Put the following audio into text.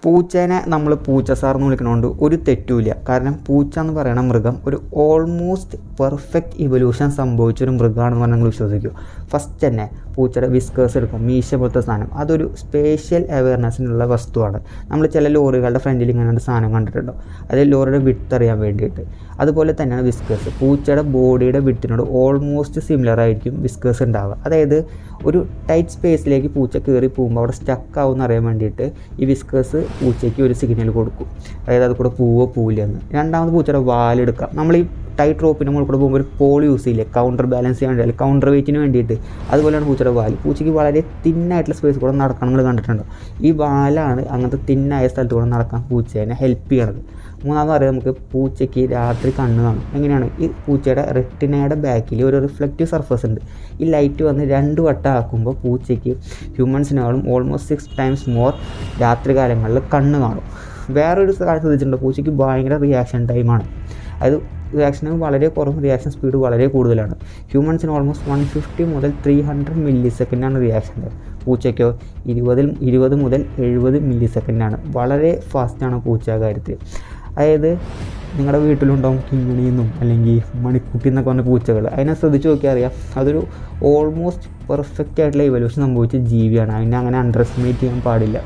പൂച്ചേനെ നമ്മൾ പൂച്ച സാർ എന്ന് വിളിക്കണോണ്ട് ഒരു തെറ്റുമില്ല. കാരണം പൂച്ച എന്ന് പറയുന്ന മൃഗം ഒരു ഓൾമോസ്റ്റ് പെർഫെക്റ്റ് ഇവല്യൂഷൻ സംഭവിച്ചൊരു മൃഗമാണെന്ന് പറഞ്ഞാൽ നിങ്ങൾ വിശ്വസിക്കൂ. ഫസ്റ്റ് തന്നെ പൂച്ചയുടെ വിസ്കേഴ്സ് എടുക്കാം, മീശ പോലത്തെ സാധനം, അതൊരു സ്പേഷ്യൽ അവയർനെസ്സിനുള്ള വസ്തുവാണ്. നമ്മൾ ചില ലോറികളുടെ ഫ്രണ്ടിൽ ഇങ്ങനെ ഒരു സാധനം കണ്ടിട്ടുണ്ടോ, അത് ലോറിയുടെ വിഡ്ത്ത് അറിയാൻ വേണ്ടിയിട്ട്. അതുപോലെ തന്നെയാണ് വിസ്കേഴ്സ്. പൂച്ചയുടെ ബോഡിയുടെ വിഡ്ത്തിനോട് ഓൾമോസ്റ്റ് സിമിലർ ആയിരിക്കും വിസ്കേഴ്സ് ഉണ്ടാവുക. അതായത് ഒരു ടൈറ്റ് സ്പേസിലേക്ക് പൂച്ച കയറി പോകുമ്പോൾ അവിടെ സ്റ്റക്ക് ആവുമെന്ന് അറിയാൻ വേണ്ടിയിട്ട് ഈ വിസ്കേഴ്സ് പൂച്ചയ്ക്ക് ഒരു സിഗ്നൽ കൊടുക്കും, അതായത് അത് കൂടെ പോവോ പോവില്ലെന്ന്. രണ്ടാമത് പൂച്ചയുടെ വാലെടുക്കാം. നമ്മൾ ഈ ടൈറ്റ് റോപ്പിന് മുകളിൽ കൂടെ പോകുമ്പോൾ ഒരു പോൾ യൂസ് ചെയ്യില്ലേ, കൗണ്ടർ ബാലൻസ് ചെയ്യാൻ വേണ്ടി, അല്ലെങ്കിൽ കൗണ്ടർ വെയിറ്റിന് വേണ്ടിയിട്ട്. അതുപോലെയാണ് പൂച്ചയുടെ വാല്. പൂച്ചയ്ക്ക് വളരെ തിന്നായിട്ടുള്ള സ്പേസ് കൂടെ നടക്കണം, നിങ്ങൾ കണ്ടിട്ടുണ്ടോ? ഈ വാലാണ് അങ്ങനത്തെ തിന്നായ സ്ഥലത്ത് കൂടെ നടക്കാൻ പൂച്ചേനെ ഹെൽപ്പ് ചെയ്യണത്. മൂന്നാമത് അറിയാം, നമുക്ക് പൂച്ചയ്ക്ക് രാത്രി കണ്ണ് കാണും. എങ്ങനെയാണ്? ഈ പൂച്ചയുടെ റെറ്റിനയുടെ ബാക്കിൽ ഒരു റിഫ്ലക്റ്റീവ് സർഫസ് ഉണ്ട്. ഈ ലൈറ്റ് വന്ന് 2 വട്ടം ആക്കുമ്പോൾ പൂച്ചയ്ക്ക് ഹ്യൂമൻസിനേക്കാളും ഓൾമോസ്റ്റ് 6 times മോർ രാത്രി കാലങ്ങളിൽ കണ്ണ് കാണും. വേറൊരു കാര്യം ശ്രദ്ധിച്ചിട്ടുണ്ട്, പൂച്ചയ്ക്ക് ഭയങ്കര റിയാക്ഷൻ ടൈമാണ്. അത് റിയാക്ഷൻ വളരെ കുറവും, റിയാക്ഷൻ സ്പീഡ് വളരെ കൂടുതലാണ്. ഹ്യൂമൻസിന് ഓൾമോസ്റ്റ് 150 മുതൽ 300 millisecond റിയാക്ഷൻ ടൈം. പൂച്ചയ്ക്കോ 20 മുതൽ 70 millisecond. വളരെ ഫാസ്റ്റാണ് പൂച്ച കാര്യത്തിൽ. അതായത് നിങ്ങളുടെ വീട്ടിലുണ്ടാവും കിങ്ങിണിയെന്നും അല്ലെങ്കിൽ മണിക്കുട്ടി എന്നൊക്കെ പറഞ്ഞ പൂച്ചകൾ. അതിനെ ശ്രദ്ധിച്ച് നോക്കിയാൽ അറിയാം, അതൊരു ഓൾമോസ്റ്റ് പെർഫെക്റ്റ് ആയിട്ടുള്ള ഇവല്യൂഷൻ സംഭവിച്ച ജീവിയാണ്. അതിനെ അങ്ങനെ അണ്ടർ എസ്റ്റിമേറ്റ് ചെയ്യാൻ പാടില്ല.